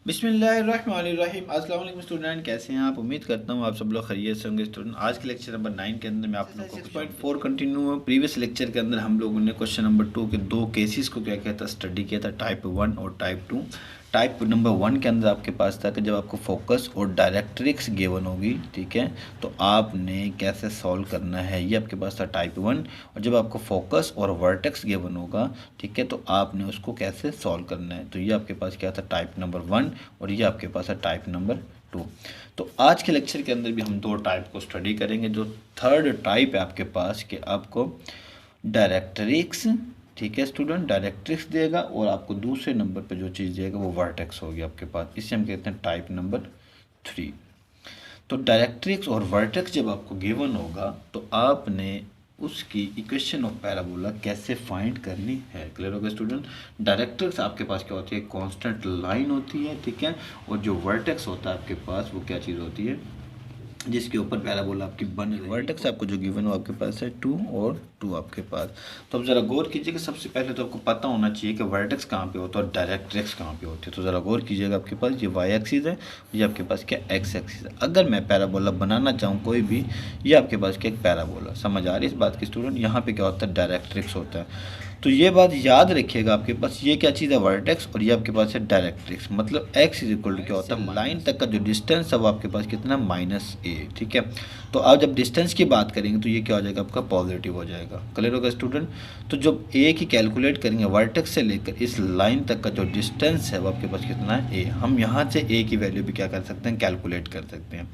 बिस्मिल्लाहिर्रहमानिर्रहीम। अस्सलाम वालेकुम स्टूडेंट, कैसे हैं आप? उम्मीद करता हूँ आप सब लोग खैरियत से होंगे। स्टूडेंट, आज के लेक्चर नंबर 9 के अंदर मैं आप लोगों को 6.4 कंटिन्यू प्रीवियस लेक्चर के अंदर हम लोगों ने क्वेश्चन नंबर 2 के दो केसेस को क्या किया था, स्टडी किया था, टाइप 1 और टाइप 2। टाइप नंबर 1 के अंदर आपके पास था कि जब आपको फोकस और डायरेक्ट्रिक्स गिवन होगी, ठीक है, तो आपने कैसे सॉल्व करना है, ये आपके पास था टाइप 1। और जब आपको फोकस और वर्टेक्स गिवन होगा, ठीक है, तो आपने उसको कैसे सॉल्व करना है, तो ये आपके पास क्या था, टाइप नंबर 1, और ये आपके पास है टाइप नंबर 2। तो आज के लेक्चर के अंदर भी हम दो टाइप को स्टडी करेंगे। जो थर्ड टाइप है आपके पास कि आपको डायरेक्ट्रिक्स, ठीक है स्टूडेंट, डायरेक्ट्रिक्स देगा और आपको दूसरे नंबर पे जो चीज़ देगा वो वर्टेक्स होगी आपके पास। इसे हम कहते हैं टाइप नंबर 3। तो डायरेक्ट्रिक्स और वर्टेक्स जब आपको गिवन होगा तो आपने उसकी इक्वेशन ऑफ पैराबोला कैसे फाइंड करनी है। क्लियर हो गया स्टूडेंट? डायरेक्ट्रिक्स आपके पास क्या होती है, कांस्टेंट लाइन होती है, ठीक है, और जो वर्टेक्स होता है आपके पास वो क्या चीज़ होती है, जिसके ऊपर पैराबोला आपकी बन रही है। वर्टेक्स आपको जो गिवन हो आपके पास है 2 और 2 आपके पास। तो अब ज़रा गौर कीजिए कि सबसे पहले तो आपको पता होना चाहिए कि वर्टेक्स कहाँ पे होता है और डायरेक्ट्रिक्स कहाँ पे होती है। तो ज़रा गौर कीजिएगा, आपके पास ये वाई एक्सिस है, ये आपके पास क्या एक्स एक्सिस है। अगर मैं पैराबोला बनाना चाहूँ कोई भी, ये आपके पास क्या एक पैराबोला, समझ आ रही है इस बात की स्टूडेंट? यहाँ पे क्या होता है, डायरेक्ट्रिक्स होता है। तो ये बात याद रखिएगा, आपके पास ये क्या चीज़ है, वर्टेक्स, और ये आपके पास है डायरेक्ट्रिक्स। मतलब x इज इक्वल टू क्या होता है, लाइन तक का जो डिस्टेंस है वो आपके पास कितना, -a, ठीक है। तो आप जब डिस्टेंस की बात करेंगे तो ये क्या हो जाएगा, आपका पॉजिटिव हो जाएगा। क्लियर होगा स्टूडेंट? तो जब a की कैलकुलेट करेंगे, वर्टेक्स से लेकर इस लाइन तक का जो डिस्टेंस है वो आपके पास कितना है, a। हम यहाँ से a की वैल्यू भी क्या कर सकते हैं, कैलकुलेट कर सकते हैं।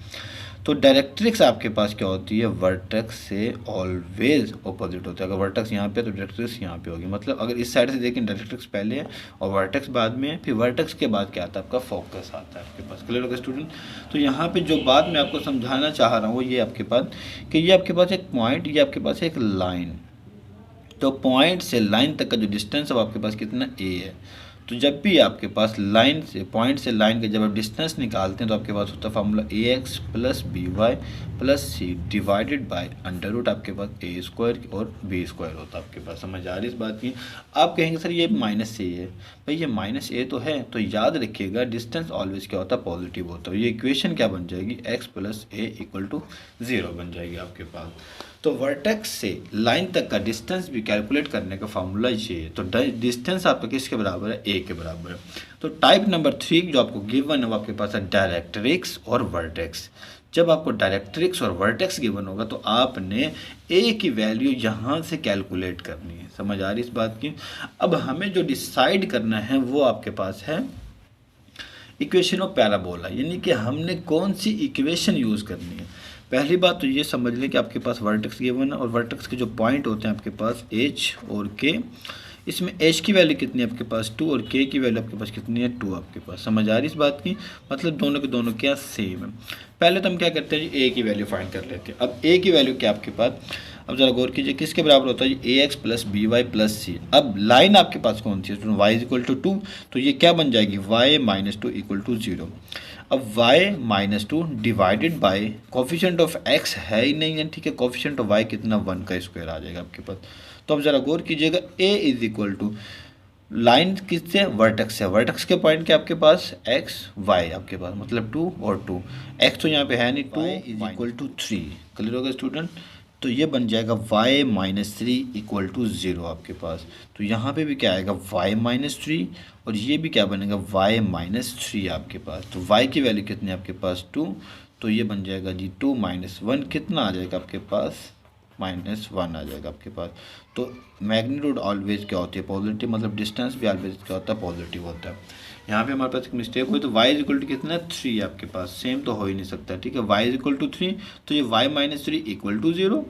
तो डायरेक्ट्रिक्स आपके पास क्या होती है, वर्टेक्स से ऑलवेज ऑपोजिट होता है। अगर वर्टेक्स यहाँ पे तो डायरेक्ट्रिक्स यहाँ पे होगी। मतलब अगर इस साइड से देखें, डायरेक्ट्रिक्स पहले है और वर्टेक्स बाद में है, फिर वर्टेक्स के बाद क्या आता है, आपका फोकस आता है आपके पास। क्लियर होगा स्टूडेंट? तो यहाँ पे जो बात मैं आपको समझाना चाह रहा हूँ वो ये आपके पास कि ये आपके पास एक पॉइंट, ये आपके पास एक लाइन। तो पॉइंट से लाइन तक का जो डिस्टेंस है वो आपके पास कितना, a है। तो जब भी आपके पास लाइन से, पॉइंट से लाइन के जब आप डिस्टेंस निकालते हैं तो आपके पास होता है formula ax plus b y plus c divided by under root आपके पास a स्क्वायर और b स्क्वायर होता है आपके पास। समझ आ रही इस बात की? आप कहेंगे सर ये -a है, भाई ये -a तो है, तो याद रखिएगा डिस्टेंस ऑलवेज क्या होता है, पॉजिटिव होता है। ये इक्वेशन क्या बन जाएगी, x plus a equal to 0 बन जाएगी आपके पास। तो वर्टेक्स से लाइन तक का डिस्टेंस भी कैलकुलेट करने का फार्मूला ये है। तो डिस्टेंस आपका किसके बराबर है, a के बराबर है। तो टाइप नंबर 3 जो आपको गिवन है वो आपके पास है डायरेक्ट्रिक्स और वर्टेक्स। जब आपको डायरेक्ट्रिक्स और वर्टेक्स गिवन होगा तो आपने a की वैल्यू यहाँ से कैलकुलेट करनी है। समझ आ रही इस बात की? अब हमें जो डिसाइड करना है वो आपके पास है इक्वेशन ऑफ पैराबोला, यानी कि हमने कौन सी इक्वेशन यूज़ करनी है। पहली बात तो ये समझ लें कि आपके पास वर्टेक्स गिवन है और वर्टेक्स के जो पॉइंट होते हैं आपके पास h और k। इसमें h की वैल्यू कितनी है आपके पास 2 और k की वैल्यू आपके पास कितनी है 2 आपके पास। समझ आ रही इस बात की? मतलब दोनों के दोनों क्या सेम है। पहले तो हम क्या करते हैं जी, a की वैल्यू फाइंड कर लेते हैं। अब a की वैल्यू क्या आपके पास, अब जरा गौर कीजिए किसके बराबर होता है, a x plus b y plus c. अब लाइन आपके पास कौन सी है, वाई इज इक्वल टू 2, तो ये क्या बन जाएगी, वाई माइनस 2 इक्वल टू 0। अब y minus 2 divided by coefficient of x है ही नहीं है, ठीक है, कोफिशिएंट ऑफ y कितना 1 का स्क्वायर आ जाएगा आपके पास। तो अब जरा गौर कीजिएगा, a is equal to line किससे, वर्टेक्स से, वर्टेक्स के पॉइंट के आपके पास x y आपके पास, मतलब 2 और 2, x तो यहाँ पे है नहीं, 2 इज इक्वल टू 3। क्लियर होगा स्टूडेंट? तो ये बन जाएगा y माइनस 3 इक्वल टू 0 आपके पास। तो यहाँ पे भी क्या आएगा, y माइनस 3, और ये भी क्या बनेगा, y माइनस 3 आपके पास। तो y की वैल्यू कितनी है आपके पास 2, तो ये बन जाएगा जी 2 माइनस 1 कितना आ जाएगा आपके पास, -1 आ जाएगा आपके पास। तो मैग्नीट्यूड ऑलवेज क्या होती है, पॉजिटिव, मतलब डिस्टेंस भी ऑलवेज क्या होता है, पॉजिटिव होता है। यहाँ पे हमारे पास एक मिस्टेक हुई, तो y इज इक्वल टू कितना है 3 आपके पास, सेम तो हो ही नहीं सकता, ठीक है। y इज इक्वल टू 3, तो ये y माइनस 3 इक्वल टू 0।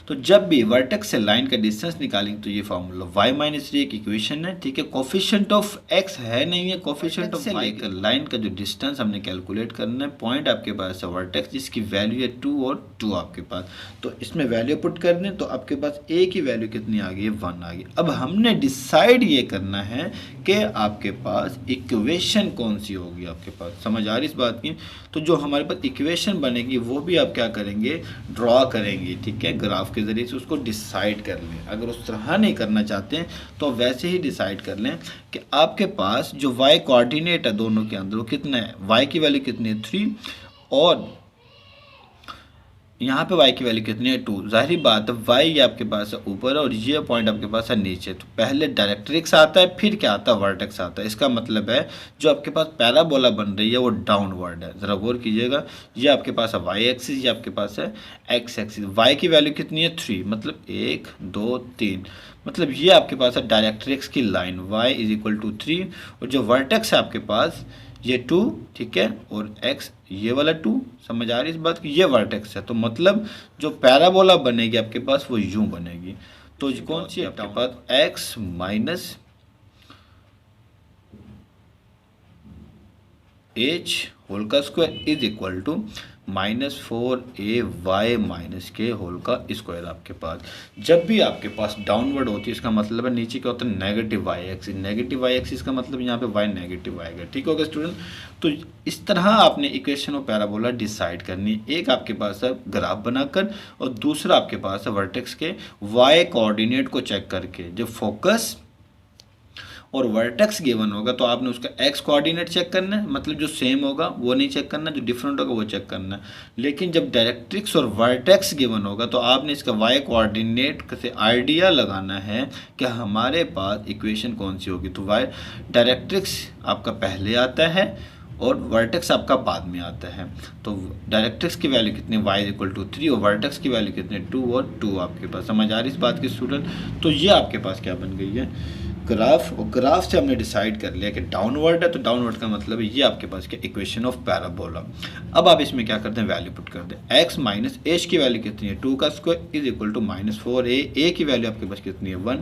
तो जब भी वर्टेक्स से लाइन का डिस्टेंस निकालेंगे तो ये फार्मूला y माइनस 3 एक इक्वेशन है, ठीक है। कोफिशिएंट ऑफ x है नहीं है, कोफिशिएंट ऑफ y का लाइन का जो डिस्टेंस हमने कैलकुलेट करना है। पॉइंट आपके पास है वर्टेक्स जिसकी वैल्यू है 2 और 2 आपके पास। तो इसमें वैल्यू पुट कर दें तो आपके पास a की वैल्यू कितनी आ गई, 1 आ गई। अब हमने डिसाइड ये करना है कि आपके पास इक्वेशन कौन सी होगी आपके पास। समझ आ रही इस बात की? तो जो हमारे पास इक्वेशन बनेगी वो भी आप क्या करेंगे, ड्रॉ करेंगे, ठीक है, ग्राफ के ज़रिए से उसको डिसाइड कर लें। अगर उस तरह नहीं करना चाहते हैं तो वैसे ही डिसाइड कर लें कि आपके पास जो y कोऑर्डिनेट है दोनों के अंदर वो कितना है, y की वैल्यू कितनी है 3 और यहाँ पे y की वैल्यू कितनी है 2। जाहिर बात है y ये आपके पास है ऊपर और ये पॉइंट आपके पास है नीचे, तो पहले डायरेक्ट्रिक्स आता है फिर क्या आता है, वर्टेक्स आता है। इसका मतलब है जो आपके पास पैराबोला बन रही है वो डाउनवर्ड है। ज़रा गौर कीजिएगा, ये आपके पास है y एक्सिस, ये आपके पास है x एक्सिस। y की वैल्यू कितनी है 3, मतलब 1 2 3, मतलब ये आपके पास है डायरेक्ट्रिक्स की line y is equal to 3 और जो वर्टेक्स है आपके पास ये 2, ठीक है, और x ये वाला 2। समझ आ रही इस बात की, ये वर्टेक्स है, तो मतलब जो पैराबोला बनेगी आपके पास वो यूं बनेगी। तो कौन सी आपके पास x माइनस h होल का square is equal to -4ay minus के होल का स्क्वायर। आपके पास जब भी आपके पास डाउनवर्ड होती है इसका मतलब है नीचे क्या होता है, negative y axis. Negative y axis का मतलब यहाँ पे y नेगेटिव आएगा। ठीक होगा स्टूडेंट, तो इस तरह आपने इक्वेशन ऑफ पैराबोला डिसाइड करनी है। एक आपके पास है ग्राफ बनाकर और दूसरा आपके पास है वर्टेक्स के y कोऑर्डिनेट को चेक करके। जब फोकस और वर्टेक्स गिवन होगा तो आपने उसका x कोऑर्डिनेट चेक करना है, मतलब जो सेम होगा वो नहीं चेक करना, जो डिफरेंट होगा वो चेक करना है। लेकिन जब डायरेक्ट्रिक्स और वर्टेक्स गिवन होगा तो आपने इसका y कोऑर्डिनेट से आइडिया लगाना है कि हमारे पास इक्वेशन कौन सी होगी। तो y डायरेक्ट्रिक्स आपका पहले आता है और वर्टेक्स आपका बाद में आता है। तो डायरेक्ट्रिक्स की वैल्यू कितनी, y इक्वल टू 3 और वर्टेक्स की वैल्यू कितनी 2 और 2 आपके पास। समझ आ रही इस बात की स्टूडेंट, तो ये आपके पास क्या बन गई है ग्राफ, और ग्राफ से हमने डिसाइड कर लिया कि डाउनवर्ड है, तो डाउनवर्ड का मतलब है ये आपके पास क्या इक्वेशन ऑफ पैराबोला। अब आप इसमें क्या करते हैं, वैल्यू पुट कर दें। x माइनस एच की वैल्यू कितनी है 2 का square is equal to -4a, a की वैल्यू आपके पास कितनी है 1,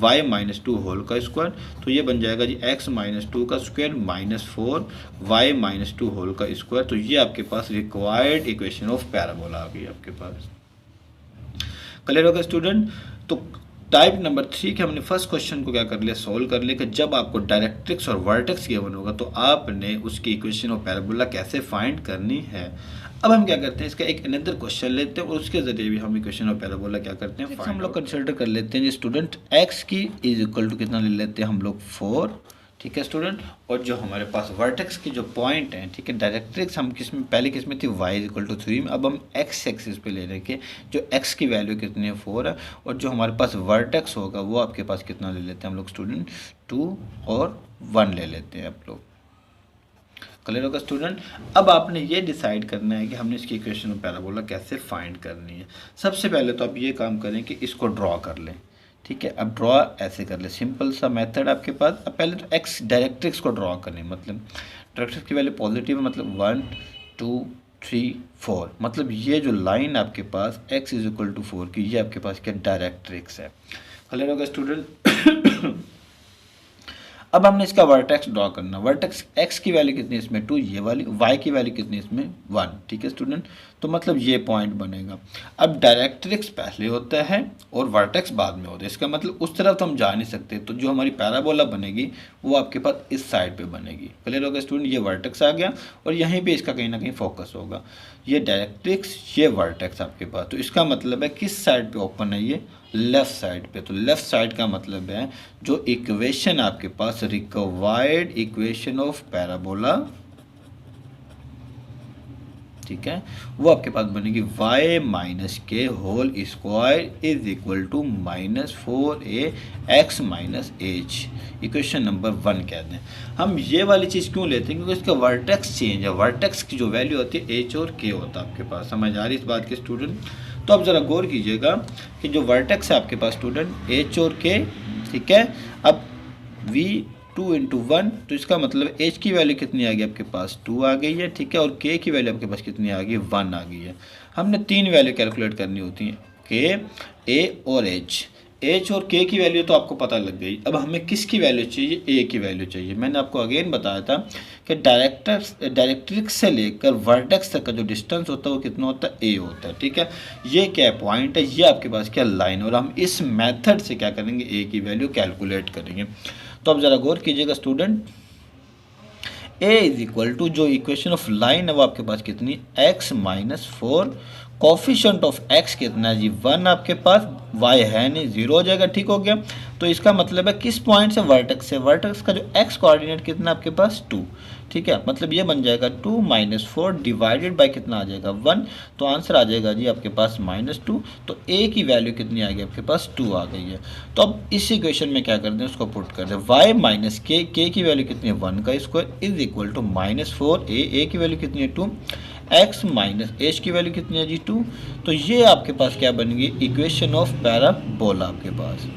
y माइनस 2 होल का स्क्वायर, तो ये बन जाएगा जी x माइनस 2 का स्क्वायर -4 y माइनस 2 होल का स्क्वायर। तो ये आपके पास रिक्वायर्ड इक्वेशन ऑफ पैराबोला आ गई आपके पास। क्लियर होगा स्टूडेंट। तो टाइप नंबर 3 के हमने फर्स्ट क्वेश्चन को क्या कर लिया, सोल्व कर लिया कि जब आपको डायरेक्ट्रिक्स और वर्टेक्स गिवन होगा तो आपने उसकी इक्वेशन ऑफ पैराबोला कैसे फाइंड करनी है। अब हम क्या करते हैं, इसका एक अनदर क्वेश्चन लेते हैं और उसके जरिए भी हम इक्वेशन ऑफ पैराबोला क्या करते हैं, हम लोग कंसिडर कर लेते हैं स्टूडेंट x की इज इक्वल टू कितना ले लेते हैं हम लोग 4, ठीक है स्टूडेंट, और जो हमारे पास वर्टेक्स की जो पॉइंट है, ठीक है, डायरेक्ट्रिक्स हम किस में पहले किस में थी y इज इक्वल टू 3 में, अब हम x एक्सिस पे ले रहे हैं जो x की वैल्यू कितनी है 4 है और जो हमारे पास वर्टेक्स होगा वो आपके पास कितना ले लेते हैं हम लोग स्टूडेंट 2 और 1 ले लेते हैं आप लोग। क्लियर होगा स्टूडेंट। अब आपने ये डिसाइड करना है कि हमने इसकी इक्वेशन ऑफ पैराबोला कैसे फाइंड करनी है। सबसे पहले तो आप ये काम करें कि इसको ड्रॉ कर लें, ठीक है। अब ड्रॉ ऐसे कर ले, सिंपल सा मेथड आपके पास। अब पहले तो x डायरेक्ट्रिक्स को ड्रॉ करें, मतलब डायरेक्ट्रिक्स की वैल्यू पॉजिटिव है, मतलब 1 2 3 4, मतलब ये जो लाइन आपके पास x इज इक्वल टू 4 की ये आपके पास क्या डायरेक्ट्रिक्स है। क्लियर होगा स्टूडेंट। अब हमने इसका वर्टेक्स ड्रॉ करना। वर्टेक्स x की वैल्यू कितनी है इसमें 2, ये वाली, y की वैल्यू कितनी है इसमें 1, ठीक है स्टूडेंट, तो मतलब ये पॉइंट बनेगा। अब डायरेक्ट्रिक्स पहले होता है और वर्टेक्स बाद में होता है, इसका मतलब उस तरफ तो हम जा नहीं सकते, तो जो हमारी पैराबोला बनेगी वो आपके पास इस साइड पे बनेगी। क्लियर होगा स्टूडेंट, ये वर्टेक्स आ गया और यहीं पे इसका कहीं ना कहीं फोकस होगा, ये डायरेक्ट्रिक्स ये वर्टेक्स आपके पास। तो इसका मतलब है किस साइड पे ओपन है, ये लेफ्ट साइड पे। तो लेफ्ट साइड का मतलब है जो इक्वेशन आपके पास रिक्वायर्ड इक्वेशन ऑफ पैराबोला, ठीक है, वो आपके पास बनेगी y माइनस के whole square is equal to -4a x minus h। Equation number 1 कहते हैं। हम ये वाली चीज़ क्यों लेते हैं, क्योंकि इसका वर्टेक्स चेंज है, वर्टेक्स की जो वैल्यू होती है h और k होता है आपके पास। समझ आ रही इस बात के स्टूडेंट। तो अब ज़रा गौर कीजिएगा कि जो वर्टेक्स है आपके पास स्टूडेंट h और k, ठीक है, अब v2 × 1, तो इसका मतलब h की वैल्यू कितनी आ गई आपके पास 2 आ गई है, ठीक है, और k की वैल्यू आपके पास कितनी आ गई 1 आ गई है। हमने 3 वैल्यू कैलकुलेट करनी होती हैं, k, a और h। h और k की वैल्यू तो आपको पता लग गई। अब हमें किसकी वैल्यू चाहिए, a की वैल्यू चाहिए। मैंने आपको अगेन बताया था कि डायरेक्ट्रिक्स से लेकर वर्टेक्स तक का जो डिस्टेंस होता है वो कितना होता है, a होता है, ठीक है। ये क्या पॉइंट है, ये आपके पास क्या लाइन, और हम इस मेथड से क्या करेंगे, a की वैल्यू कैलकुलेट करेंगे। तो अब ज़रा गौर कीजिएगा student, a is equal to जो इक्वेशन ऑफ लाइन है वो आपके पास कितनी, x minus 4, coefficient of x कितना है जी 1 आपके पास, y है नहीं 0 हो जाएगा, ठीक हो गया। तो इसका मतलब है किस पॉइंट से, वर्टेक्स से, वर्टेक्स का जो x कोऑर्डिनेट कितना आपके पास 2, ठीक है, मतलब ये बन जाएगा 2 माइनस 4 डिवाइडेड बाय कितना आ जाएगा 1, तो आंसर आ जाएगा जी आपके पास -2। तो a की वैल्यू कितनी आ गई आपके पास 2 आ गई है। तो अब इस इक्वेशन में क्या करते हैं, उसको पुट करते हैं, y माइनस के की वैल्यू कितनी है 1 का square is equal to -4 a की वैल्यू कितनी है 2, x माइनस एच की वैल्यू कितनी है जी 2। तो ये आपके पास क्या बनेगी, इक्वेशन ऑफ पैराबोला आपके पास।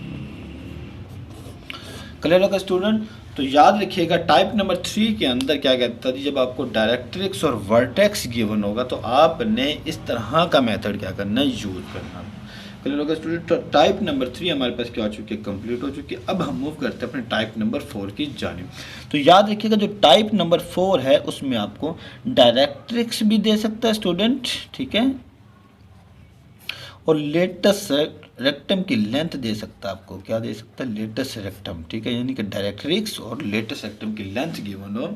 क्लियर होगा स्टूडेंट। तो याद रखिएगा टाइप नंबर 3 के अंदर क्या कहता है, जब आपको डायरेक्ट्रिक्स और वर्टेक्स गिवन होगा तो आपने इस तरह का मेथड क्या करना है, यूज करना। क्लियर होगा स्टूडेंट। तो टाइप नंबर 3 हमारे पास क्या हो चुकी है, कंप्लीट हो चुकी है। अब हम मूव करते हैं अपने टाइप नंबर 4 की जानिब। तो याद रखिएगा जो टाइप नंबर 4 है उसमें आपको डायरेक्ट्रिक्स भी दे सकता है स्टूडेंट, ठीक है, और लेटस रेक्टम की लेंथ दे सकता है आपको, क्या दे सकता है, लेटस रेक्टम, ठीक है, यानी कि डायरेक्ट्रिक्स और लेटस रेक्टम की लेंथ गिवन हो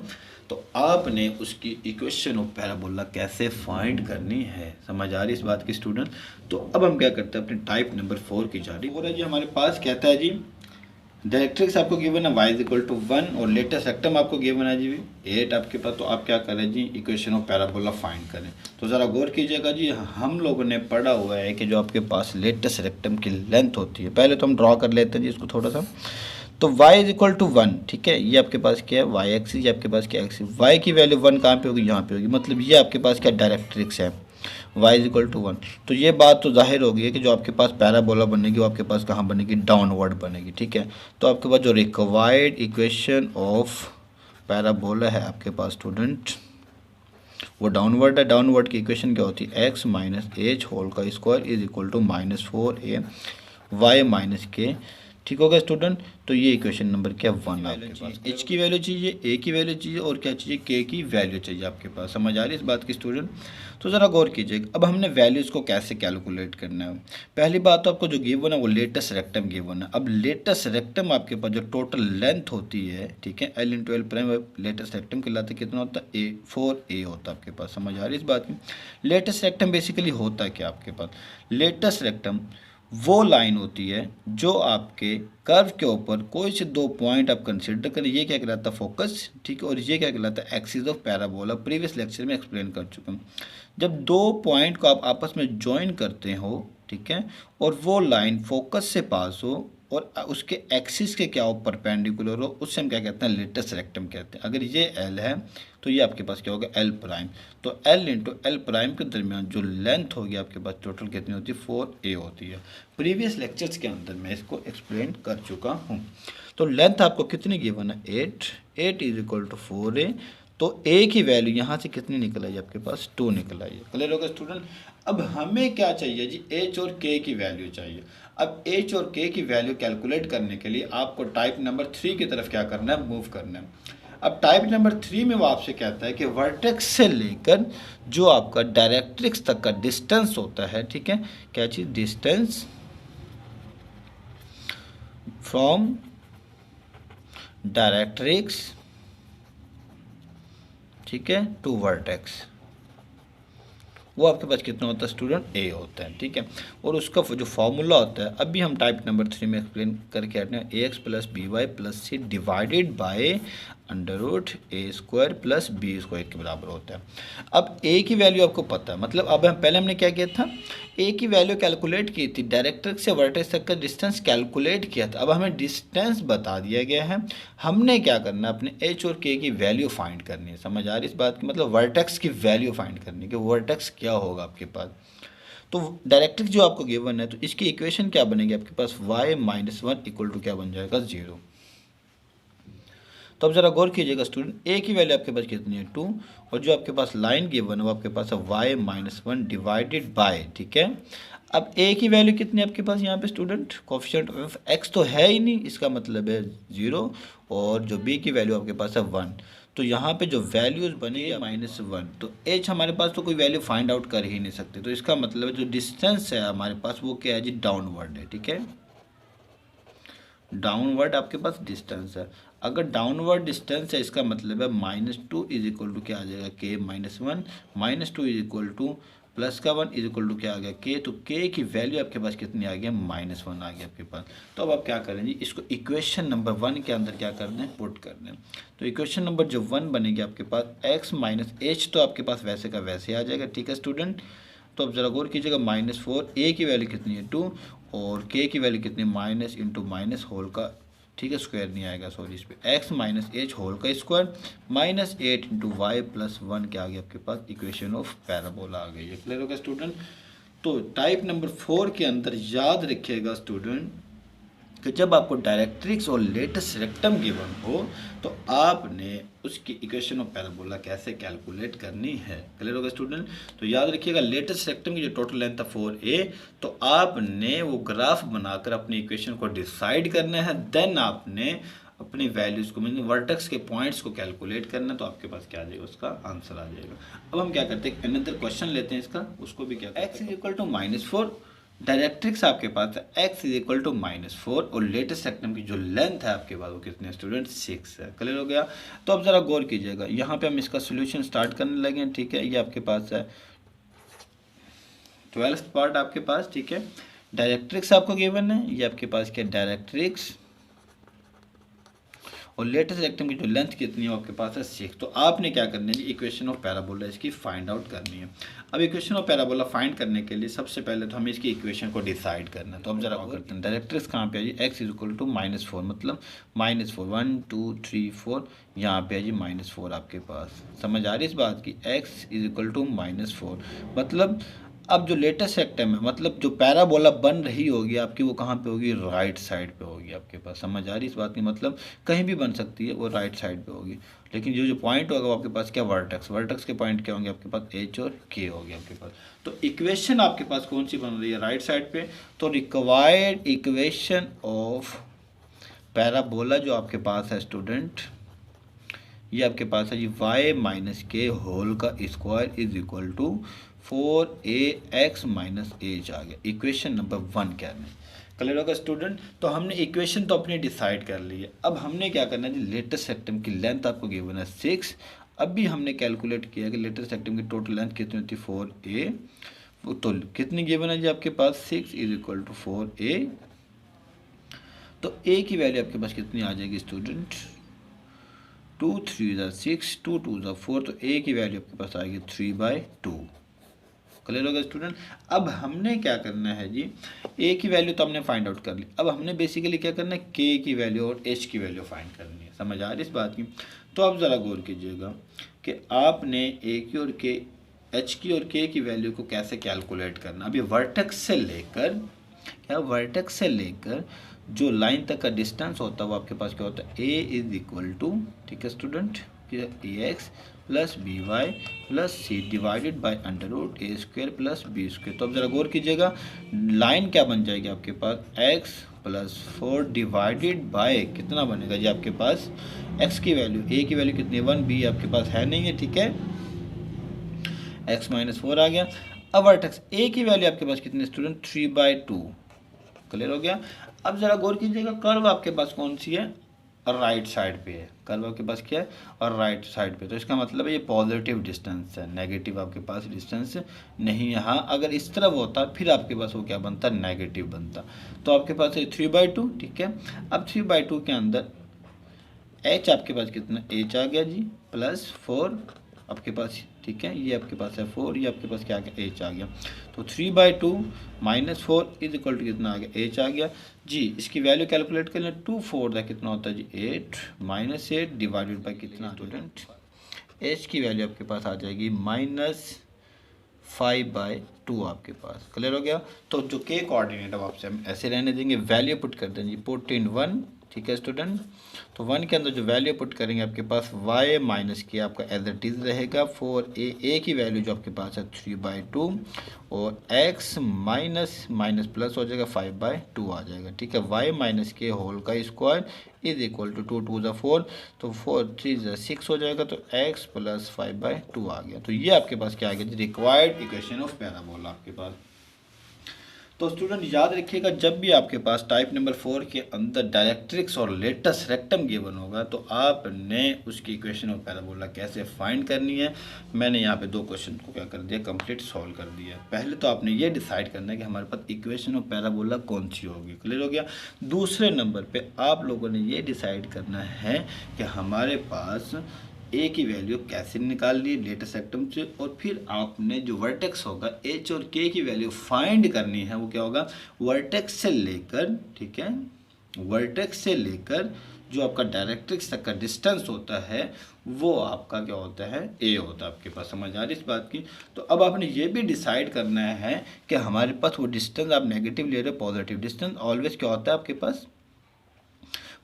तो आपने उसकी इक्वेशन ऑफ पैराबोला कैसे फाइंड करनी है। समझ आ रही इस बात की स्टूडेंट। तो अब हम क्या करते हैं अपने टाइप नंबर 4 की जारी हो रहा है जी, हमारे पास कहता है जी डायरेक्ट्रिक्स आपको गिवन है y इज इक्वल टू 1 और लेटेस्ट रेक्टम आपको गिवन है जी 8 आपके पास। तो आप क्या करें जी, इक्वेशन ऑफ पैराबोला फाइंड करें। तो ज़रा गौर कीजिएगा जी, हम लोगों ने पढ़ा हुआ है कि जो आपके पास लेटेस्ट रेक्टम की लेंथ होती है, पहले तो हम ड्रॉ कर लेते हैं जी इसको थोड़ा सा। तो y इज इक्वल टू 1, ठीक है, ये आपके पास क्या है y एक्सिस, ये आपके पास क्या एक्सिस, y की वैल्यू 1 कहाँ पे होगी, यहाँ पे होगी, मतलब ये आपके पास क्या डायरेक्ट्रिक्स है, y इज इक्वल टू 1। तो ये बात तो जाहिर हो गई है कि जो आपके पास पैराबोला बनेगी वो आपके पास कहाँ बनेगी, डाउनवर्ड बनेगी, ठीक है। तो आपके पास जो रिक्वायर्ड इक्वेशन ऑफ पैराबोला है आपके पास स्टूडेंट वो डाउनवर्ड है। डाउनवर्ड की इक्वेशन क्या होती है, x माइनस एच होल का square is equal to -4a y minus k, ठीक होगा स्टूडेंट। तो ये इक्वेशन नंबर क्या 1 आपके पास, h की वैल्यू चाहिए, a की वैल्यू चाहिए और क्या चाहिए, k की वैल्यू चाहिए आपके पास। समझ आ रही है इस बात की स्टूडेंट। तो ज़रा गौर कीजिएगा अब हमने वैल्यूज़ को कैसे कैलकुलेट करना है। पहली बात तो आपको जो गिवन है वो लेटेस्ट रेक्टम गिवन है। अब लेटेस्ट रेक्टम आपके पास जो टोटल लेंथ होती है, ठीक है, L into L prime latus rectum कहलाता है, कितना होता है, 4a होता है आपके पास। समझ आ रही है इस बात की। लेटेस्ट रेक्टम बेसिकली होता है क्या आपके पास, लेटेस्ट रेक्टम वो लाइन होती है जो आपके कर्व के ऊपर कोई से दो पॉइंट आप कंसिडर करें, ये क्या कहलाता है फोकस, ठीक है, और ये क्या कहलाता है axis of parabola. Previous lecture में एक्सप्लेन कर चुका हूँ। जब दो पॉइंट को आप आपस में ज्वाइन करते हो, ठीक है, और वो लाइन फोकस से पास हो और उसके एक्सिस के क्या हो परपेंडिकुलर हो, उससे हम क्या कहते हैं, लेटेस्ट रेक्टम कहते हैं। अगर ये एल है तो ये आपके पास क्या होगा, एल प्राइम। तो एल इंटू एल प्राइम के दरमियान जो लेंथ होगी आपके पास टोटल कितनी होती है, 4a होती है। प्रीवियस लेक्चर्स के अंदर मैं इसको एक्सप्लेन कर चुका हूँ। तो लेंथ आपको कितनी गिवन है, 8 इज इक्वल टू 4a। तो a की वैल्यू यहाँ से कितनी निकल आई आपके पास, 2 निकल आई है। क्लियर होगा स्टूडेंट। अब हमें क्या चाहिए जी, h और k की वैल्यू चाहिए। अब h और k की वैल्यू कैलकुलेट करने के लिए आपको टाइप नंबर 3 की तरफ क्या करना है, मूव करना है। अब टाइप नंबर 3 में वो आपसे कहता है कि वर्टेक्स से लेकर जो आपका डायरेक्ट्रिक्स तक का डिस्टेंस होता है, ठीक है, क्या चीज़, डिस्टेंस फ्रॉम डायरेक्ट्रिक्स, ठीक है, टू वर्टेक्स, वो आपके पास कितना होता है स्टूडेंट, a होता है, ठीक है। और उसका जो फॉर्मूला होता है अभी हम टाइप नंबर 3 में एक्सप्लेन करके आते हैं, ax plus b y plus c divided by under root a square plus b square के बराबर होता है। अब a की वैल्यू आपको पता है, मतलब अब हम पहले हमने क्या किया था, a की वैल्यू कैलकुलेट की थी, डायरेक्ट्रिक्स से वर्टेक्स तक का डिस्टेंस कैलकुलेट किया था। अब हमें डिस्टेंस बता दिया गया है, हमने क्या करना है, अपने h और k की वैल्यू फाइंड करनी है। समझ आ रही इस बात की, मतलब वर्टेक्स की वैल्यू फाइंड करनी है कि वर्टेक्स क्या होगा आपके पास। तो डायरेक्ट्रिक्स जो आपको गिवन है तो इसकी इक्वेशन क्या बनेगी आपके पास, y माइनस 1 इक्वल टू क्या बन जाएगा, 0। तो अब जरा गौर कीजिएगा स्टूडेंट, a की वैल्यू आपके पास कितनी है, 2, और जो आपके पास लाइन गिवन है वो आपके पास है y माइनस 1 डिवाइडेड बाय, ठीक है। अब a की वैल्यू कितनी है आपके पास यहाँ पे स्टूडेंट, कोफिशिएंट ऑफ x तो है ही नहीं, इसका मतलब है 0, और जो b की वैल्यू आपके पास है 1। तो यहाँ पे जो वैल्यूज बनेगी -1, तो h हमारे पास तो कोई वैल्यू फाइंड आउट कर ही नहीं सकते। तो इसका मतलब जो डिस्टेंस है हमारे पास वो क्या है जी, डाउनवर्ड है, ठीक है, डाउनवर्ड आपके पास डिस्टेंस है। अगर डाउनवर्ड डिस्टेंस है इसका मतलब है -2 इज इक्वल टू क्या आ जाएगा के -1, -2 is equal to +1 is equal to क्या आ गया के। तो के की वैल्यू आपके पास कितनी आ गया -1 आ गया आपके पास। तो अब आप क्या करें जी, इसको इक्वेशन नंबर 1 के अंदर क्या कर दें, पुट कर दें। तो इक्वेशन नंबर जो 1 बनेगी आपके पास x माइनस एच, तो आपके पास वैसे का वैसे आ जाएगा, ठीक है स्टूडेंट। तो अब जरा गौर कीजिएगा -4, ए की वैल्यू कितनी है 2 और के की वैल्यू कितनी माइनस इंटू माइनस होल का, ठीक है स्क्वायर नहीं आएगा सॉरी, इस पर एक्स माइनस एच होल का स्क्वायर -8 इंटू वाई प्लस 1 क्या आ गया आपके पास, इक्वेशन ऑफ पैराबोला आ गई है। क्लियर हो गया स्टूडेंट। तो टाइप नंबर 4 के अंदर याद रखिएगा स्टूडेंट कि जब आपको डायरेक्ट्रिक्स और लेटेस्ट रेक्टम गिवन हो तो आपने उसकी इक्वेशन ऑफ पैराबोला कैसे कैलकुलेट करनी है। क्लियर होगा स्टूडेंट। तो याद रखिएगा लेटेस्ट रेक्टम की जो टोटल लेंथ है 4a, तो आपने वो ग्राफ बनाकर अपनी इक्वेशन को डिसाइड करना है, देन आपने अपनी वैल्यूज़ को मीन वर्टेक्स के पॉइंट्स को कैलकुलेट करना, तो आपके पास क्या आ जाएगा, उसका आंसर आ जाएगा। अब हम क्या करते हैं, अनदर क्वेश्चन लेते हैं इसका, उसको भी क्या x is equal to -4, directrix आपके पास है x इज इक्वल टू -4 और लेटेस्ट सेक्टम की जो लेंथ है आपके पास वो कितने स्टूडेंट 6 है। क्लियर हो गया। तो अब ज़रा गौर कीजिएगा, यहाँ पे हम इसका सोल्यूशन स्टार्ट करने लगे, ठीक है। ये आपके पास है 12th पार्ट आपके पास, ठीक है। डायरेक्ट्रिक्स आपको गिवन है, ये आपके पास क्या डायरेक्ट्रिक्स और लेटेस्ट रेक्टम की जो लेंथ कितनी है आपके पास है 6। तो आपने क्या करना है, इक्वेशन ऑफ पैराबोला इसकी फाइंड आउट करनी है। अब इक्वेशन ऑफ पैराबोला फाइंड करने के लिए सबसे पहले तो हमें इसकी इक्वेशन को डिसाइड करना है। तो हम जरा करते हैं, डायरेक्ट्रिक्स कहाँ पे है जी, x इज इक्वल टू -4, मतलब -4 1 2 3 4, यहाँ पे है जी -4 आपके पास। समझ आ रही इस बात की, x इज इक्वल टू -4 मतलब अब जो लेटेस्ट सेक्टम है, मतलब जो पैराबोला बन रही होगी आपकी वो कहाँ पे होगी, राइट साइड पे होगी आपके पास। समझ आ रही इस बात की, मतलब कहीं भी बन सकती है, वो राइट साइड पे होगी। लेकिन जो पॉइंट होगा वो आपके पास क्या, वर्टेक्स, वर्टेक्स के पॉइंट क्या होंगे आपके पास, एच और के होगी आपके पास। तो इक्वेशन आपके पास कौन सी बन रही है, राइट साइड पे। तो रिक्वायर्ड इक्वेशन ऑफ पैराबोला जो आपके पास है स्टूडेंट, ये आपके पास है जी y माइनस के होल का square is equal to 4ax minus H आ गया, इक्वेशन नंबर 1 क्या है। क्लियर होगा स्टूडेंट। तो हमने इक्वेशन तो अपनी डिसाइड कर ली है, अब हमने क्या करना है जी, लेटेस्ट सेक्टम की लेंथ आपको गिवन है 6। अब भी हमने कैलकुलेट किया कि लेटेस्ट सेक्टम की टोटल लेंथ कितनी होती है 4a, तो कितनी गिवन है जी आपके पास 6 इज इक्वल टू 4a। तो a की वैल्यू आपके पास कितनी आ जाएगी स्टूडेंट, 2 3 6 2 2 4, तो a की वैल्यू आपके पास आएगी 3/2। क्लियर होगा स्टूडेंट। अब हमने क्या करना है जी, a की वैल्यू तो हमने फाइंड आउट कर ली, अब हमने बेसिकली क्या करना है, k की वैल्यू और h की वैल्यू फाइंड करनी है। समझ आ रही इस बात की। तो अब ज़रा गौर कीजिएगा कि आपने a की और k, h की और k की वैल्यू को कैसे कैलकुलेट करना। अभी वर्टेक्स से लेकर क्या, वर्टेक्स से लेकर जो लाइन तक का डिस्टेंस होता है वो आपके पास क्या होता है, a इज इक्वल टू, ठीक है student, ax plus b y plus c divided by √a² plus b²। तो अब जरा गौर कीजिएगा, लाइन क्या बन जाएगी आपके पास, x प्लस 4 डिवाइडेड बाय कितना बनेगा जी आपके पास, x की वैल्यू, a की वैल्यू कितनी 1, b आपके पास है नहीं है, ठीक है, x माइनस 4 आ गया। अब वर्टेक्स a की वैल्यू आपके पास कितनी स्टूडेंट, 3/2। क्लियर हो गया। अब जरा गौर कीजिएगा, कर्व आपके पास कौन सी है, राइट साइड पे है, कर्व आपके पास क्या है, और राइट साइड पे। तो इसका मतलब है ये पॉजिटिव डिस्टेंस है, नेगेटिव आपके पास डिस्टेंस नहीं है। हाँ अगर इस तरफ होता फिर आपके पास वो क्या बनता, नेगेटिव बनता। तो आपके पास है 3/2, ठीक है। अब 3/2 के अंदर h आपके पास कितना, h आ गया जी, प्लस 4 आपके पास, ठीक है, ये आपके पास है 4, ये आपके पास क्या आ गया, h आ गया। तो 3/2 माइनस 4 इज इक्वल टू कितना आ गया, h आ गया जी। इसकी वैल्यू कैलकुलेट कर लें, 2 4 का कितना होता है जी 8 माइनस 8 डिवाइडेड बाई कितना स्टूडेंट, h की वैल्यू आपके पास आ जाएगी -5/2 आपके पास। क्लियर हो गया। तो जो k कोऑर्डिनेट है आपसे हम ऐसे रहने देंगे, वैल्यू पुट कर देंगे, पुट इन 1, ठीक है स्टूडेंट। तो 1 के अंदर जो वैल्यू पुट करेंगे आपके पास y माइनस के आपका एज इट इज रहेगा 4a की वैल्यू जो आपके पास है 3/2 और x माइनस माइनस प्लस हो जाएगा 5/2 आ जाएगा, ठीक है। y माइनस के होल का स्क्वायर इज इक्वल टू 2 2 4, तो 4 3 6 हो जाएगा, तो x प्लस 5/2 आ गया। तो ये आपके पास क्या आ गया, रिक्वायर्ड इक्वेशन ऑफ पैराबोला आपके पास। तो स्टूडेंट याद रखिएगा, जब भी आपके पास टाइप नंबर 4 के अंदर डायरेक्ट्रिक्स और लेटस रेक्टम गिवन होगा तो आपने उसकी इक्वेशन ऑफ पैराबोला कैसे फाइंड करनी है। मैंने यहाँ पे 2 क्वेश्चन को क्या कर दिया, कंप्लीट सॉल्व कर दिया। पहले तो आपने ये डिसाइड करना है कि हमारे पास इक्वेशन ऑफ पैराबोला कौन सी होगी, क्लियर हो गया। दूसरे नंबर पे आप लोगों ने ये डिसाइड करना है कि हमारे पास ए की वैल्यू कैसे निकाल ली लेटेस्ट रेक्टम से, और फिर आपने जो वर्टेक्स होगा एच और के की वैल्यू फाइंड करनी है। वो क्या होगा, वर्टेक्स से लेकर, ठीक है, वर्टेक्स से लेकर जो आपका डायरेक्ट्रिक्स तक का डिस्टेंस होता है वो आपका क्या होता है, ए होता है। आपके पास समझ आ रही इस बात की। तो अब आपने ये भी डिसाइड करना है कि हमारे पास वो डिस्टेंस आप नेगेटिव ले रहे हो, पॉजिटिव डिस्टेंस ऑलवेज क्या होता है आपके पास,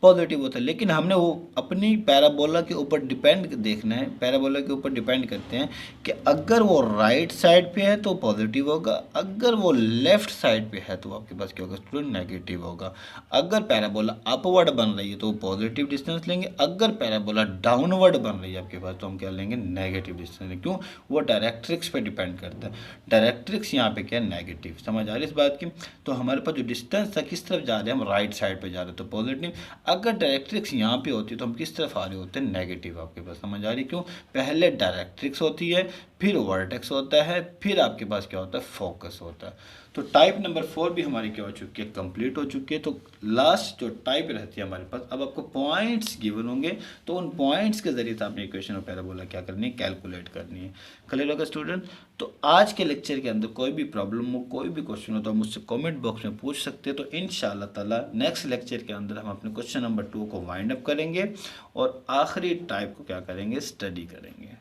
पॉजिटिव होता है। लेकिन हमने वो अपनी पैराबोला के ऊपर डिपेंड देखना है, पैराबोला के ऊपर डिपेंड करते हैं कि अगर वो राइट साइड पे है तो पॉजिटिव होगा, अगर वो लेफ्ट साइड पे है तो आपके पास क्या होगा स्टूडेंट, नेगेटिव होगा। अगर पैराबोला अपवर्ड बन रही है तो पॉजिटिव डिस्टेंस लेंगे, अगर पैराबोला डाउनवर्ड बन रही है आपके पास तो हम क्या लेंगे, नेगेटिव डिस्टेंस। क्यों, वो डायरेक्ट्रिक्स पे डिपेंड करता है। डायरेक्ट्रिक्स यहाँ पे क्या है, नेगेटिव। समझ आ रही है इस बात की। तो हमारे पास जो डिस्टेंस था किस तरफ जा रहे हैं, हम राइट साइड पे जा रहे हैं तो पॉजिटिव। अगर डायरेक्ट्रिक्स यहाँ पे होती तो हम किस तरफ आ रहे होते हैं, नेगेटिव। आपके पास समझ आ रही, क्यों, पहले डायरेक्ट्रिक्स होती है, फिर वर्टेक्स होता है, फिर आपके पास क्या होता है, फोकस होता है। तो टाइप नंबर 4 भी हमारी क्या हो चुकी है, कंप्लीट हो चुकी है। तो लास्ट जो टाइप रहती है हमारे पास, अब आपको पॉइंट्स गिवन होंगे तो उन पॉइंट्स के जरिए से आपने इक्वेशन ऑफ पैराबोला क्या करनी है, कैलकुलेट करनी है। क्लियर होगा स्टूडेंट। तो आज के लेक्चर के अंदर कोई भी प्रॉब्लम हो, कोई भी क्वेश्चन हो तो आप मुझसे कमेंट बॉक्स में पूछ सकते हैं। तो इंशाल्लाह ताला नेक्स्ट लेक्चर के अंदर हम अपने क्वेश्चन नंबर 2 को वाइंड अप करेंगे और आखिरी टाइप को क्या करेंगे, स्टडी करेंगे।